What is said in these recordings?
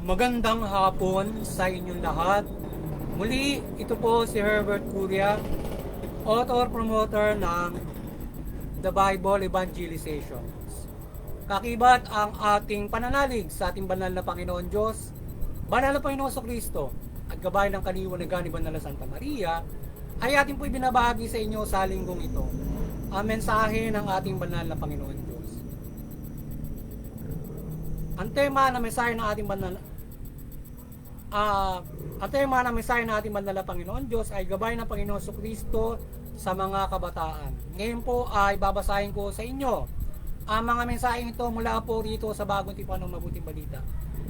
Magandang hapon sa inyong lahat. Muli, ito po si Herbert Curia, author-promoter ng The Bible Evangelizations. Kakibat ang ating pananalig sa ating banal na Panginoon Diyos, banal na Panginoon Kristo, at gabay ng kaliwanagan ni Banal na Santa Maria, ay ating po ibinabahagi sa inyo sa linggong ito ang mensahe ng ating banal na Panginoon Diyos. Ang tema ng mensahe ng ating banal na Panginoon Diyos ay gabay ng Panginoon Kristo sa mga kabataan. Ngayon po ay babasahin ko sa inyo ang mga mensahe ito mula po rito sa Bagong Tipan ng Mabuting Balita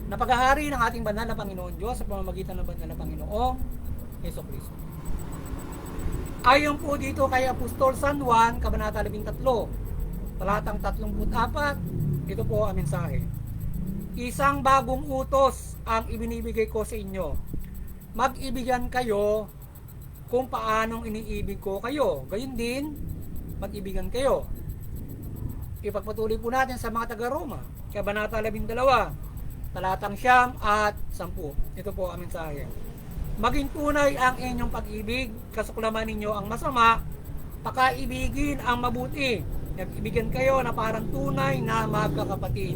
na paghahari ng ating banal na Panginoon Diyos sa pamamagitan ng banal na Panginoong Hesus Kristo. Ayon po dito kay Apostol San Juan, Kabanata 13, talatang 34, ito po ang mensahe. Isang bagong utos ang ibinibigay ko sa inyo. Mag-ibigan kayo kung paanong iniibig ko kayo. Gayon din, mag-ibigan kayo. Ipagpatuloy po natin sa mga taga-Roma, Kabanata 12, talatang 9 at 10. Ito po ang mensahe. Maging tunay ang inyong pag-ibig, kasuklaman ninyo ang masama, pakaibigin ang mabuti. Nag-ibigan kayo na parang tunay na magkakapatid.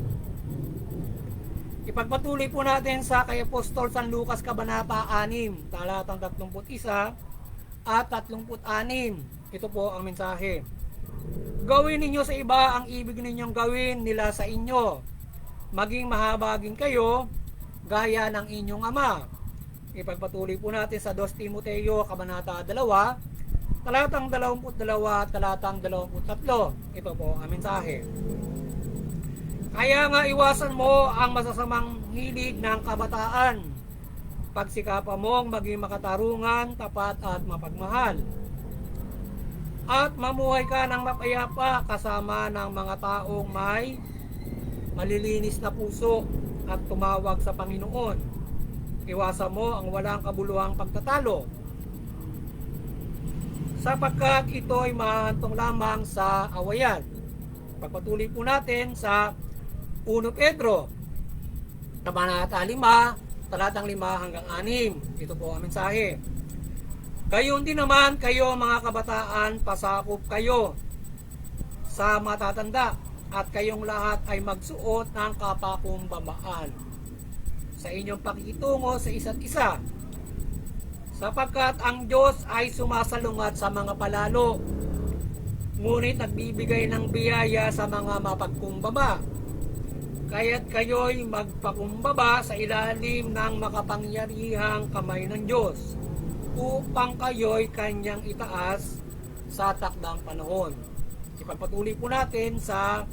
Ipagpatuloy po natin sa kay Apostol San Lucas Kabanata 6, talatang 31 at 36. Ito po ang mensahe. Gawin ninyo sa iba ang ibig ninyong gawin nila sa inyo. Maging mahabagin kayo gaya ng inyong ama. Ipagpatuloy po natin sa 2 Timoteo Kabanata 2, talatang 22 at talatang 23. Ito po ang mensahe. Kaya nga iwasan mo ang masasamang hilig ng kabataan. Pagsikapan mong maging makatarungan, tapat at mapagmahal. At mamuhay ka ng mapayapa kasama ng mga taong may malilinis na puso at tumawag sa Panginoon. Iwasan mo ang walang kabuluhang pagtatalo, sapagkat ito ay mahantong lamang sa awayan. Pagpatuloy po natin sa 1 Pedro, Kabanata 5, talatang 5 hanggang 6. Ito po ang mensahe. Gayon din naman kayo mga kabataan, pasakop kayo sa matatanda at kayong lahat ay magsuot ng kapakumbabaan sa inyong pakikitungo sa isa't isa, sapagkat ang Diyos ay sumasalungat sa mga palalo, ngunit nagbibigay ng biyaya sa mga mapagkumbaba. Kaya't kayo'y magpakumbaba sa ilalim ng makapangyarihang kamay ng Diyos upang kayo'y kanyang itaas sa takdang panahon. Ipagpatuloy po natin sa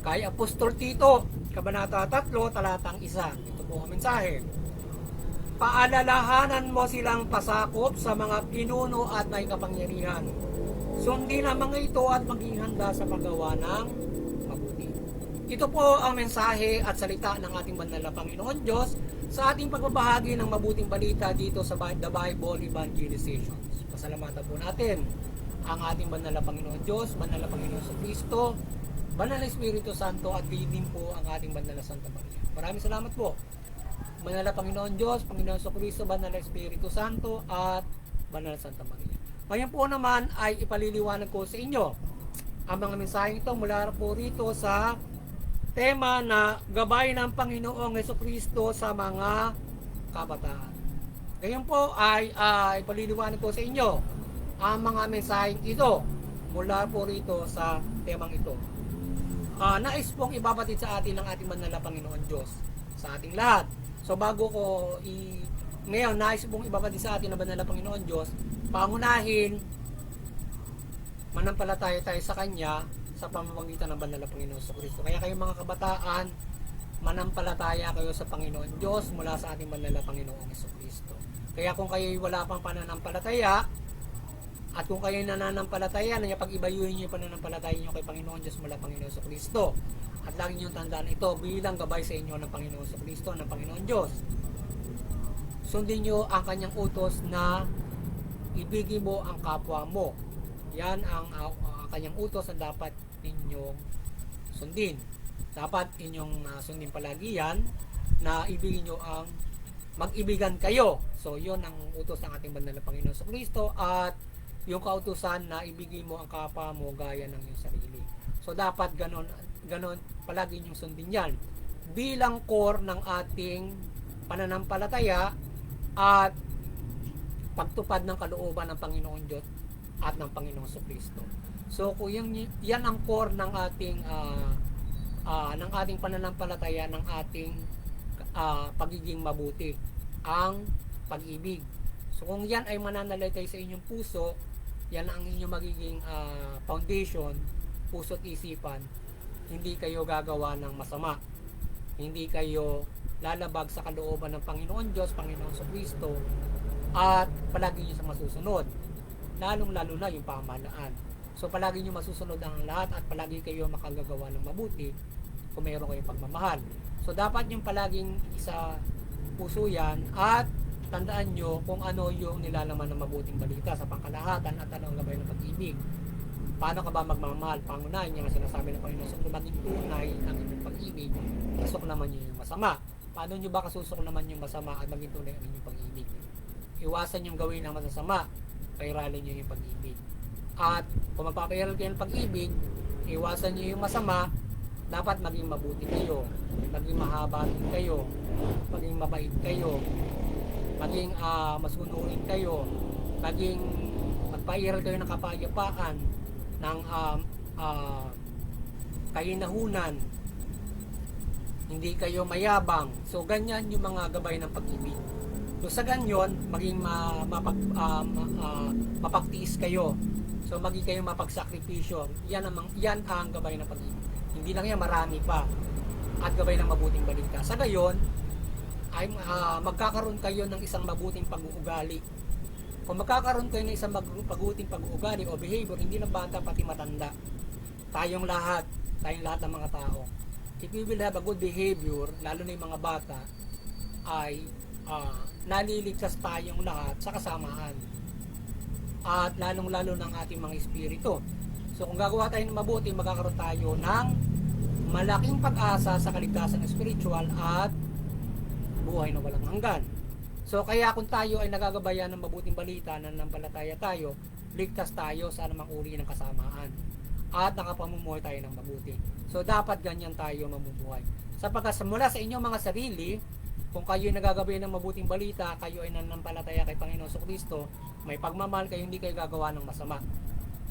kay Apostol Tito, Kabanata 3, talatang 1. Ito po ang mensahe. Paalalahanan mo silang pasakop sa mga pinuno at may kapangyarihan. Sundin ang mga ito at maging handa sa paggawa ng mabuti. Ito po ang mensahe at salita ng ating banal na Panginoon Diyos sa ating pagbabahagi ng mabuting balita dito sa The Bible Evangelizations. Pasalamatan po natin ang ating banal na Panginoon Diyos, banal na Panginoon Kristo, banal na Espiritu Santo at din po ang ating banal na Santa Maria. Maraming salamat po. Banal na Panginoon Diyos, Panginoon Kristo, banal na Espiritu Santo at banal na Santa Maria. Ngayon po naman ay ipaliliwanag ko sa inyo ang mga mensahe ito mula po rito sa tema na gabay ng Panginoong Jesucristo sa mga kabataan. Ngayon po ay ipaliliwanag ko sa inyo ang mga mensahe ito mula po rito sa temang ito. Nais pong ibabatid sa atin ng ating banal na Panginoon Diyos sa ating lahat. So bago ko ngayon nais pong ibabatid sa atin ng banal na Panginoon Diyos, pangunahin manampalataya tayo sa Kanya sa pamamagitan ng banal na Panginoon Kristo. Kaya kayo mga kabataan, manampalataya kayo sa Panginoon Diyos mula sa ating banal na Panginoong Kristo. Kaya kung kayo'y wala pang pananampalataya, at kung kayo'y nananampalataya, pag-ibayuhin niyo yung pananampalataya niyo kay Panginoon Diyos mula Panginoon Kristo. At lagi niyong tandaan ito bilang gabay sa inyo ng Panginoon Kristo, ng Panginoon Diyos. Sundin niyo ang kanyang utos na ibigin mo ang kapwa mo. Yan ang kanyang utos na dapat ninyong sundin. Dapat inyong sundin palagi yan na ibigin nyo ang mag-ibigan kayo. So yun ang utos ng ating banal na Panginoon sa Kristo, at yung kautusan na ibigin mo ang kapwa mo gaya ng iyong sarili. So dapat ganon palagi nyong sundin yan bilang core ng ating pananampalataya at pagtupad ng kalooban ng Panginoon Diyos at ng Panginoon sa Kristo. So kung yan ang core ng ating pananampalataya, ng ating pagiging mabuti, ang pag-ibig. So kung yan ay mananalaytay sa inyong puso, yan ang inyong magiging foundation, puso at isipan, hindi kayo gagawa ng masama. Hindi kayo lalabag sa kalooban ng Panginoon Diyos, Panginoon sa Kristo, at palagi nyo sa masusunod. Lalong-lalo na yung pamahalaan. So palagi nyo masusunod ang lahat at palagi kayo makagagawa ng mabuti kung mayroon kayong pagmamahal. So dapat yung palaging isa puso yan, at tandaan nyo kung ano yung nilalaman ng mabuting balita sa pangkalahatan at ano ang gabay ng pag-ibig. Paano ka ba magmamahal? Pangunahin niya ang sinasabi ng Panginoon, so maging tunay ang inyong pag-ibig, kasok naman nyo yung masama. Paano nyo ba kasusok naman yung masama at maging tunay ang inyong pag-ibig? Iwasan yung gawin ang masasama, pairalin nyo yung pag-ibig. At kung magpapairal kayo ng pag-ibig, iwasan nyo yung masama, dapat maging mabuti kayo, maging mahaba kayo, maging mabait kayo, maging masunurin kayo, maging magpairal kayo ng kapayapaan, ng kahinahunan, hindi kayo mayabang. So ganyan yung mga gabay ng pag-ibig. So sa ganyan, maging mapagtiis kayo. So maging kayo mapagsakripisyo. Yan ang gabay ng pag-ibig. Hindi lang yan, marami pa. At gabay ng mabuting balita. Sa gayon, ay magkakaroon kayo ng isang mabuting pag-uugali. Kung magkakaroon kayo ng isang mabuting pag-uugali o behavior, hindi lang bata pati matanda. Tayong lahat ng mga tao. If we will have a good behavior, lalo na yung mga bata, ay naliligtas tayong lahat sa kasamaan. At lalong-lalo ng ating mga espiritu. So kung gagawa tayo ng mabuti, magkakaroon tayo ng malaking pag-asa sa kaligtasan spiritual at buhay na walang hanggan. So kaya kung tayo ay nagagabayan ng mabuting balita, nananampalataya tayo, ligtas tayo sa anumang uri ng kasamaan at nakapamumuhay tayo ng mabuti. So dapat ganyan tayo mamumuhay. Sapagkat mula sa inyong mga sarili, kung kayo ay nagagabayan ng mabuting balita, kayo ay nananampalataya kay Panginoon Kristo, may pagmamahal kayo, hindi kayo gagawa ng masama.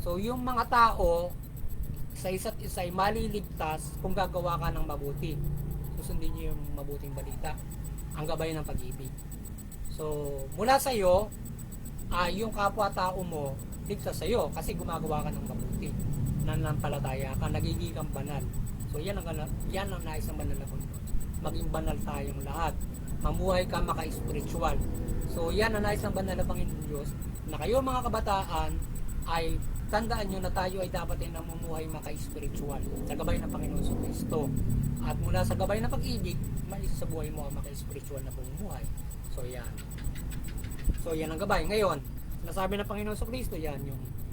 So yung mga tao sa isa't isa ay maliligtas kung gagawa ka ng mabuti. Susundin niyo yung mabuting balita, ang gabay ng pag-ibig. So mula sa iyo, yung kapwa-tao mo ligtas sa iyo kasi gumagawa ka ng mabuti. Nananampalataya ka, nagiging kang banal. So yan ang nais ng banal na Panginoon. Maging banal tayong lahat. Mamuhay ka maka-spiritual. So yan ang nais ng banal na Panginoon Diyos, na kayo mga kabataan ay tandaan nyo na tayo ay dapat ay namumuhay maka-spiritual sa gabay ng Panginoon sa Kristo. At mula sa gabay ng pag-ibig, maisa sa buhay mo ang maka-spiritual na pamumuhay. So yan ang gabay. Ngayon, nasabi ng Panginoon sa Kristo, yan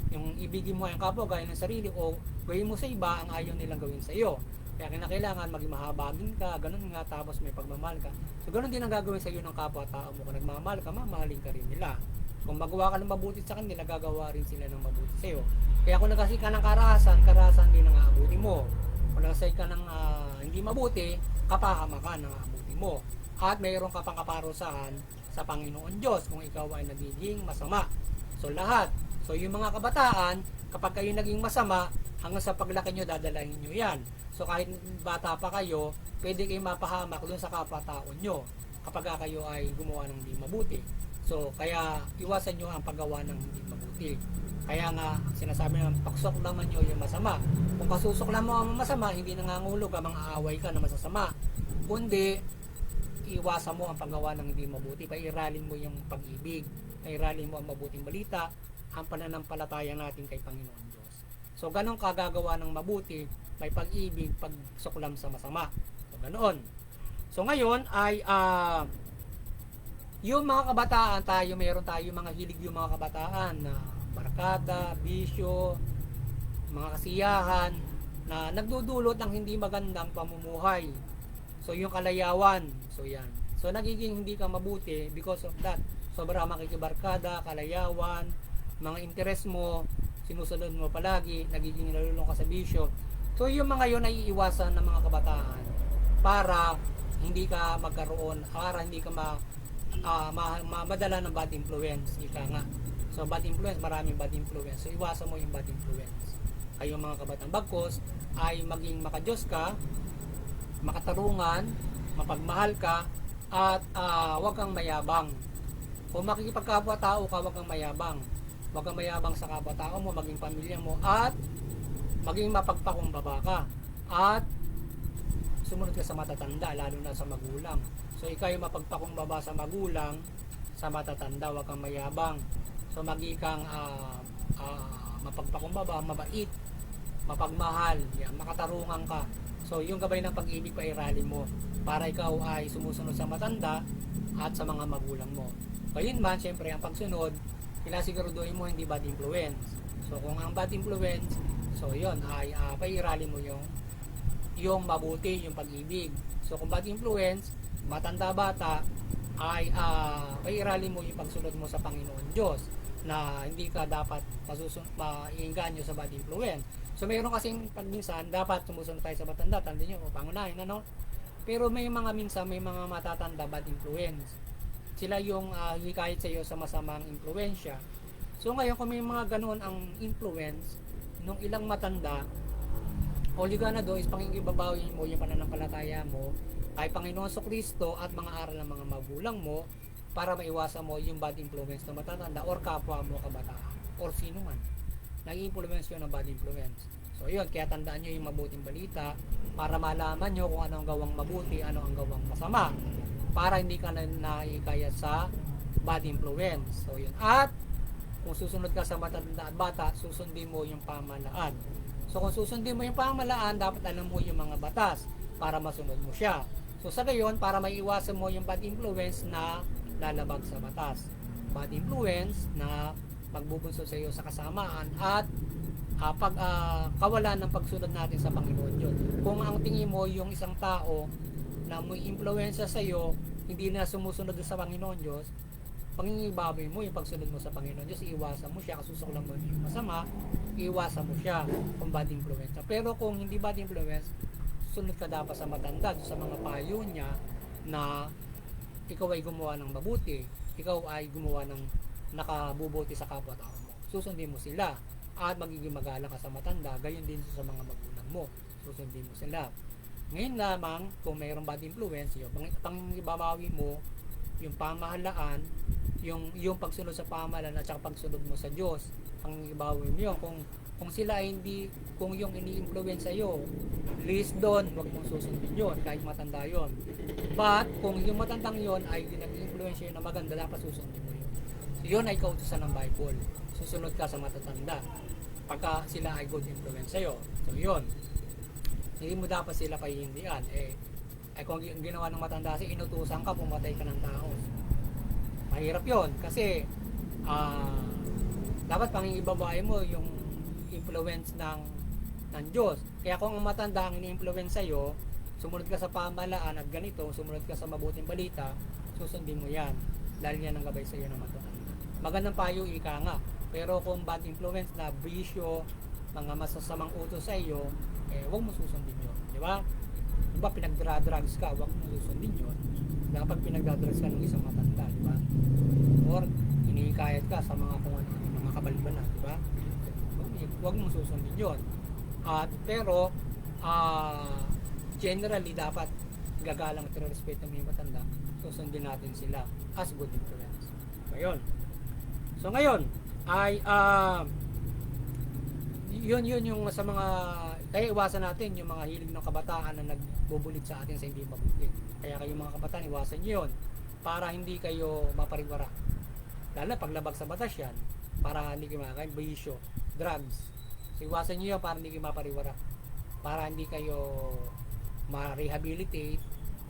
yung ibigin mo ang kapwa gaya ng sarili, o gawin mo sa iba ang ayaw nilang gawin sa iyo. Kaya kinakailangan maging mahabagin ka, ganun nga, tapos may pagmamahal ka. So ganun din ang gagawin sa iyo ng kapwa-tao mo. Kung nagmamahal ka, mamahalin ka rin nila. Kung magawa ka ng mabuti sa kanila, gagawa rin sila ng mabuti sa iyo. Kaya kung nagkasay ka ng karahasan din ang aabuti mo. Kung nagkasay ka ng hindi mabuti, kapahamakan ang aabuti mo. At mayroon ka pang kaparusahan sa Panginoon Diyos kung ikaw ay nagiging masama. So lahat. So yung mga kabataan, kapag kayo naging masama, hanggang sa paglaki nyo, dadalahin nyo yan. So kahit bata pa kayo, pwede kayong mapahamak doon sa kapwa-tao nyo kapag kayo ay gumawa ng hindi mabuti. So kaya iwasan nyo ang paggawa ng hindi mabuti. Kaya nga sinasabi ng paksuklaman nyo yung masama. Kung kasusuklaman mo ang masama, hindi nangangulog ang mga aaway ka na masasama. Kundi iwasan mo ang paggawa ng hindi mabuti. Pairalin mo yung pag-ibig. Pairalin mo ang mabuting balita, ang pananampalataya natin kay Panginoon Diyos. So ganun ka gagawa ng mabuti, may pag-ibig, pagsuklam sa masama. So ganoon. So ngayon ay yung mga kabataan meron tayo mga hilig yung mga kabataan na barkada, bisyo, mga kasiyahan na nagdudulot ng hindi magandang pamumuhay. So yung kalayawan, so yan. So nagiging hindi ka mabuti because of that. Sobra makikibarkada, kalayawan, mga interes mo, sinusunod mo palagi, nagiging nalulung ka sa bisyo. So yung mga yun ay iiwasan ng mga kabataan para hindi ka magkaroon, para hindi ka madala ng bad influence, ika nga. So bad influence, maraming bad influence. So iwasan mo yung bad influence. Kayong mga kabataan bagkos ay maging makadiyos ka, makatarungan, mapagmahal ka, at huwag kang mayabang. Kung makikipagkapwa-tao ka, huwag kang mayabang. Huwag kang mayabang sa kapwa-tao mo, maging pamilya mo, at maging mapagpakumbaba ka. At sumunod ka sa matatanda, lalo na sa magulang. So ikaw yung mapagpakumbaba sa magulang, sa matatanda, huwag kang mayabang. So maging kang mapagpakumbaba, mabait, mapagmahal, yan, makatarungan ka. So yung gabay ng pag-ibig pa irali mo para ikaw ay sumusunod sa matanda at sa mga magulang mo. Gayun man, syempre ang pagsunod, kinasiguraduhin mo hindi bad influence. So kung ang bad influence, so yun ay pairali mo yung mabuti, yung pag-ibig. So kung bad influence, matanda bata, ay pairali mo yung pagsunod mo sa Panginoon Diyos na hindi ka dapat maiinganyo sa bad influence. So mayroon kasing pagminsan dapat sumusunod tayo sa matanda, tanda nyo, pangunahin, ano? Pero may mga minsan, may mga matatanda bad influence. Sila yung hikayat sa iyo sa masamang impluensya. So ngayon kung may mga ganoon ang influence nung ilang matanda, all you gonna do is pangingibabawi mo yung pananampalataya mo kay Panginoon Kristo at mga aral ng mga magulang mo para maiwasan mo yung bad influence ng matatanda or kapwa mo kabataan or sino man. Nag-influence yun ng bad influence. So yun, kaya tandaan nyo yung mabuting balita para malaman nyo kung ano ang gawang mabuti, ano ang gawang masama para hindi ka na naikaya sa bad influence. So yun. At kung susunod ka sa matanda at bata, susundin mo yung pamahalaan. So kung susundin mo yung pamahalaan, dapat alam mo yung mga batas para masunod mo siya. So sa gayon, para maiwasan mo yung bad influence na lalabag sa batas. Bad influence na magbubunsod sa iyo sa kasamaan at kawalan ng pagsunod natin sa Panginoon Diyos. Kung ang tingin mo yung isang tao na may impluwensya sa iyo, hindi na sumusunod sa Panginoon Diyos, pangingibaboy mo yung pagsunod mo sa Panginoon Diyos, iwasan mo siya, kasusuklang mo yung masama, iwasan mo siya kung bad influence. Pero kung hindi bad influence, sunod ka dapat sa matanda, sa mga payo niya na ikaw ay gumawa ng mabuti, ikaw ay gumawa ng nakabubuti sa kapwa-tao mo. Susundin mo sila at magiging magalang ka sa matanda, gayon din sa mga magulang mo. Susundin mo sila. Ngayon lamang, kung mayroong bad influence, yung pangibabawi mo, yung pamahalaan, yung pagsunod sa pamahalaan at saka pagsunod mo sa Diyos, pangibawi mo yun. Kung sila ay hindi, kung yung ini-influence sa'yo, list doon, huwag mong susundin yun, kahit matanda yun. But, kung yung matandang yun ay nag-influence yun na maganda, dapat susundin mo yun. So, yun ay kautusan ng Bible. Susunod ka sa matatanda pagka sila ay good influence sa'yo. So, yun. Hindi mo dapat sila pahihindian. Kung ginawa ng matanda kasi inutusan ka, pumatay ka ng tao. Mahirap yun kasi dapat pangingibabae mo yung influence ng Diyos. Kaya kung ang matanda ang ini-influence sa'yo, sumunod ka sa pamahalaan at ganito, sumunod ka sa mabuting balita, susundin mo yan. Dahil yan ang gabay sa'yo ng matatanda. Magandang payo, ika nga. Pero kung bad influence na bisyo, mga masasamang utos sa iyo, huwag mo susundin yun. Di ba? Kung ba pinagdra-drugs ka, huwag mo susundin yun. Kapag pinagdra-drugs ka ng isang matanda, di ba? Or hinihikayat ka sa mga kung ano, mga kabalibana, di ba? Huwag mo susundin yun. Pero, generally, dapat gagalang at respeto mo yung matanda, susundin natin sila as good influence. Ngayon. So, ngayon, ay, yun yung sa mga, kaya iwasan natin yung mga hilig ng kabataan na nagbubulit sa atin sa hindi mabuti. Kaya kayo mga kabataan, iwasan nyo yun para hindi kayo mapariwara. Lalo na paglabag sa batas yan, para hindi kayo makakain, bisyo, drugs. So iwasan nyo yun para hindi kayo mapariwara. Para hindi kayo ma-rehabilitate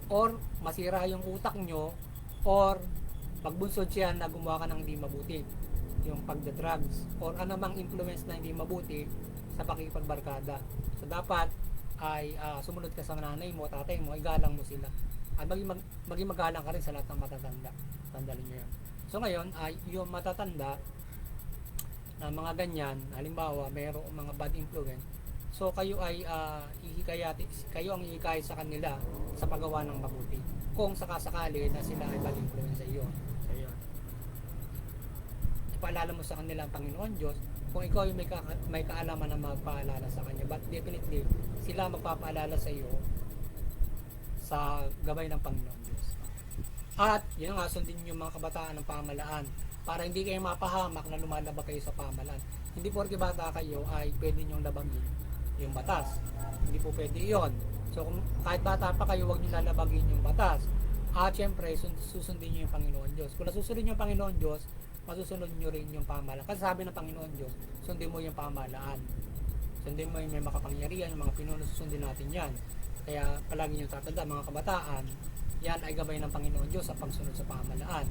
or masira yung utak nyo or pagbunsod siya na gumawa ka ng hindi mabuti. Yung pagda-drugs or anumang influence na hindi mabuti sa pakikipagbarkada. So dapat ay sumunod ka sa nanay mo, tatay mo, igalang mo sila. At maging magalang ka rin sa lahat ng matatanda. Tandalin nyo yan. So ngayon, ay yung matatanda na mga ganyan, halimbawa, mayroong mga bad influence, so kayo ay kayo ang ihikayat sa kanila sa paggawa ng mabuti. Kung sakasakali na sila ay bad influence sa iyo. Ayun. Ipaalala mo sa kanila ang Panginoon Diyos kung ikaw yung may kaalaman na magpaalala sa kanya. But definitely, sila magpapaalala sa iyo sa gabay ng Panginoon Diyos. At yun nga, sundin yung mga kabataan ng pamahalaan para hindi kayo mapahamak na lumalabag kayo sa pamahalaan. Hindi porke bata kayo ay pwede nyong labagin yung batas. Hindi po pwede yon. So kung kahit bata pa kayo, huwag nyo lalabagin yung batas. At syempre, susundin nyo yung Panginoon Diyos. Kung nasusunod nyo yung Panginoon Diyos, masusunod nyo rin yung pamahalaan. Kasi sabi ng Panginoon Diyos, sundin mo yung pamahalaan. Sundin mo yung may makapangyarihan, yung mga pinuno, susundin natin yan. Kaya palagi nyo tatanda, mga kabataan, yan ay gabay ng Panginoon Diyos sa pagsunod sa pamahalaan.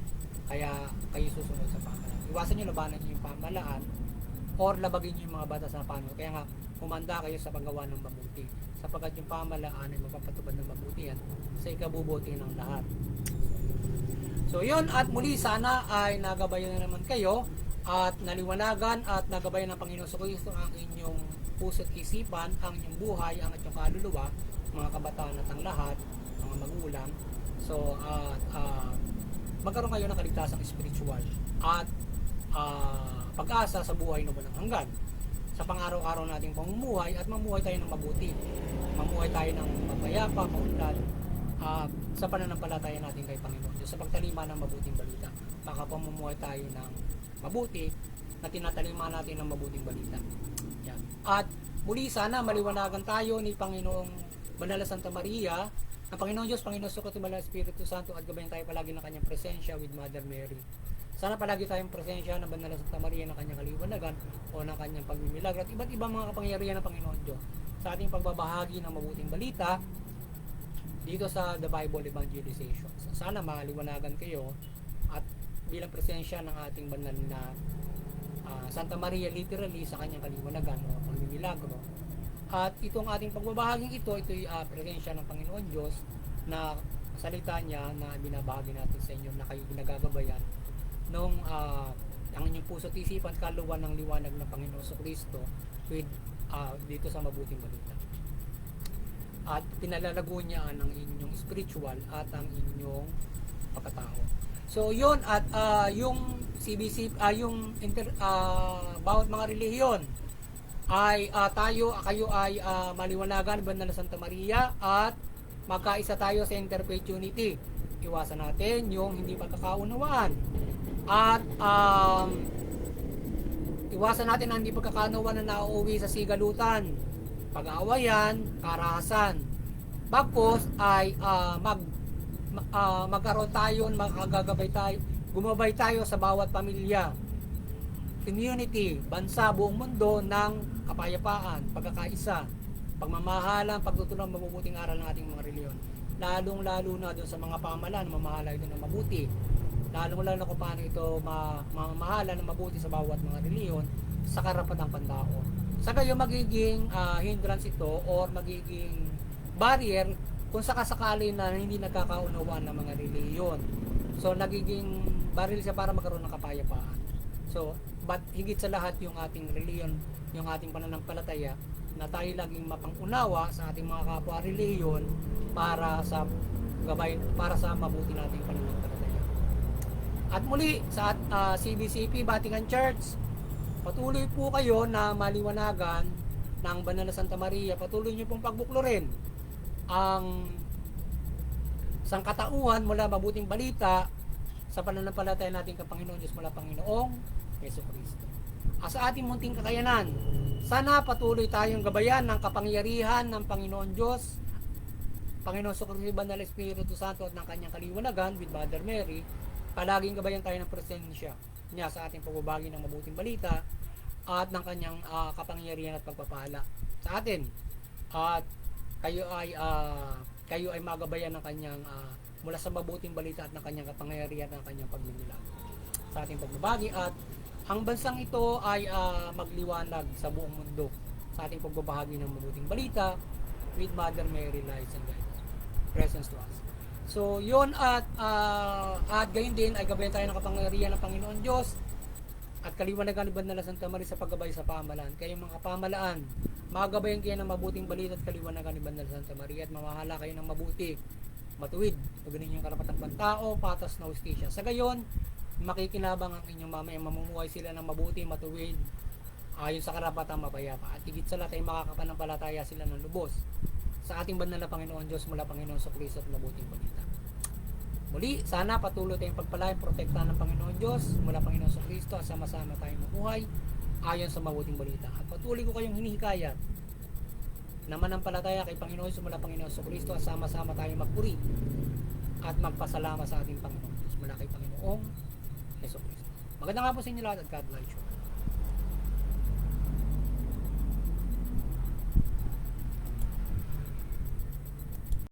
Kaya kayo susunod sa pamahalaan. Iwasan nyo, labanan nyo yung pamahalaan or labagin nyo yung mga batas na paano. Kaya nga, humanda kayo sa paggawa ng mabuti. Sapagkat yung pamahalaan ay magpapatubad ng mabuti yan sa ikabubuti ng lahat. So yun, at muli sana ay nagabayan na naman kayo at naliwanagan at nagabayan ng Panginoon sa Kristo ang inyong puso't isipan, ang inyong buhay, ang inyong kaluluwa, mga kabataan at ang lahat, mga magulang. So magkaroon kayo ng kaligtasang spiritual at pag-asa sa buhay na walang hanggan sa pang-araw-araw nating pamumuhay at mamuhay tayo ng mabuti. Mamuhay tayo ng mapayapa, maunlad sa pananampalataya natin kay Panginoon Diyos, sa pagtalima ng mabuting balita. Makapamumuhay tayo ng mabuti na tinatalima natin ng mabuting balita. Yan. At muli sana maliwanagan tayo ni Panginoong Banal na Santa Maria, ang Panginoon Diyos, Panginoon Sukot, Banal Espiritu Santo, at gabayan tayo palagi ng kanyang presensya with Mother Mary. Sana palagi tayong presensya ng Banal na Santa Maria ng kanyang kaliwanagan o ng kanyang pagmimilagro at iba't ibang mga kapangyarihan ng Panginoon Diyos sa ating pagbabahagi ng mabuting balita dito sa The Bible Evangelization. Sana maliwanagan kayo at bilang presensya ng ating banal na Santa Maria literally sa kanyang kaliwanagan o pagmimilagro. At itong ating pagbabahaging ito'y presensya ng Panginoon Diyos na salita niya na binabahagi natin sa inyo na kayo ginagagabayan nung ang inyong puso't isipan at kaluwan ng liwanag ng Panginoon sa Kristo with dito sa mabuting balita. At pinalalago niya ang inyong spiritual at ang inyong pagkatao. So yun, at yung CBC, bawat mga relihiyon ay kayo ay maliwanagan Banal na Santa Maria at magkaisa tayo sa interfaith unity. Iwasan natin yung hindi pagkakaunawaan at iwasan natin ang hindi pagkakaunawaan na nauuwi sa sigalutan, pag-aawayan, karahasan. Bagkus ay magkaroon tayo, magkagagabay tayo, gumabay tayo sa bawat pamilya, community, bansa, buong mundo ng kapayapaan, pagkakaisa, pagmamahalan, pagtutulong mabubuting aral ng ating mga reliyon. Lalong-lalo na doon sa mga pamahalaan na mamahala ito ng mabuti. Lalong-lalo na kung paano ito mamahala ng mabuti sa bawat mga reliyon sa karapatang pantao. Sa kayo magiging hindrance ito or magiging barrier kung sakasakali na hindi nagkakaunawaan ng mga reliyon. So nagiging barrier siya para magkaroon ng kapayapaan. So, but higit sa lahat yung ating reliyon, yung ating pananampalataya na tayo laging mapangunawa sa ating mga kapwa reliyon para sa gabay, para sa mabuti nating pananampalataya. At muli sa CBCP Vatican Church, patuloy po kayo na maliwanagan ng Banal na Santa Maria. Patuloy niyo pong pagbuklurin ang sangkatauhan mula mabuting balita sa pananampalataya natin kay Panginoon Diyos mula Panginoong Yesu Kristo. Sa ating munting kakayanan, sana patuloy tayong gabayan ng kapangyarihan ng Panginoon Diyos, Panginoon Yesu Kristo, Banal Espiritu Santo at ng kanyang kaliwanagan with Mother Mary. Palaging gabayan tayo ng presensya niya sa ating pagbabagi ng mabuting balita at ng kanyang kapangyarihan at pagpapala sa atin. At kayo ay magabayan ng kanyang mula sa mabuting balita at ng kanyang kapangyarihan at ng kanyang pagmimilag sa ating pagbabagi. At ang bansang ito ay magliwanag sa buong mundo sa ating pagbabahagi ng mabuting balita with Mother Mary lights and guides, presence to us. So yun, at gayon din ay gabayan tayo ng kapangyarihan ng Panginoon Diyos at kaliwanagan ni Banal na Santa Maria sa paggabay sa pamahalaan. Kayong mga kapamalaan, magabayan kayo ng mabuting balita at kaliwanagan ni Banal na Santa Maria at mamahala kayo ng mabuti, matuwid, pagganin yung karapatang pantao, patas na hustisya. Sa gayon, makikinabang ang inyong mamayang mamumuhay sila ng mabuti, matuwid, ayon sa karapatang mapayapa. At higit sa lahat ay makakapanampalataya sila ng lubos sa ating banal na Panginoon Diyos mula Panginoon sa Kristo at mabuting balita. Muli, sana patuloy tayong pagpalain, protektahan ng Panginoon Diyos mula Panginoon sa Kristo at sama-sama tayong mamuhay ayon sa mabuting balita. At patuloy ko kayong hinihikayat na manampalataya kay Panginoon mula Panginoon sa Kristo at sama-sama tayong magpuri at magpasalamat sa ating Panginoon Diyos mula kay Panginoong Hesus Kristo. Magandang hapon sa inyo lahat at God bless you.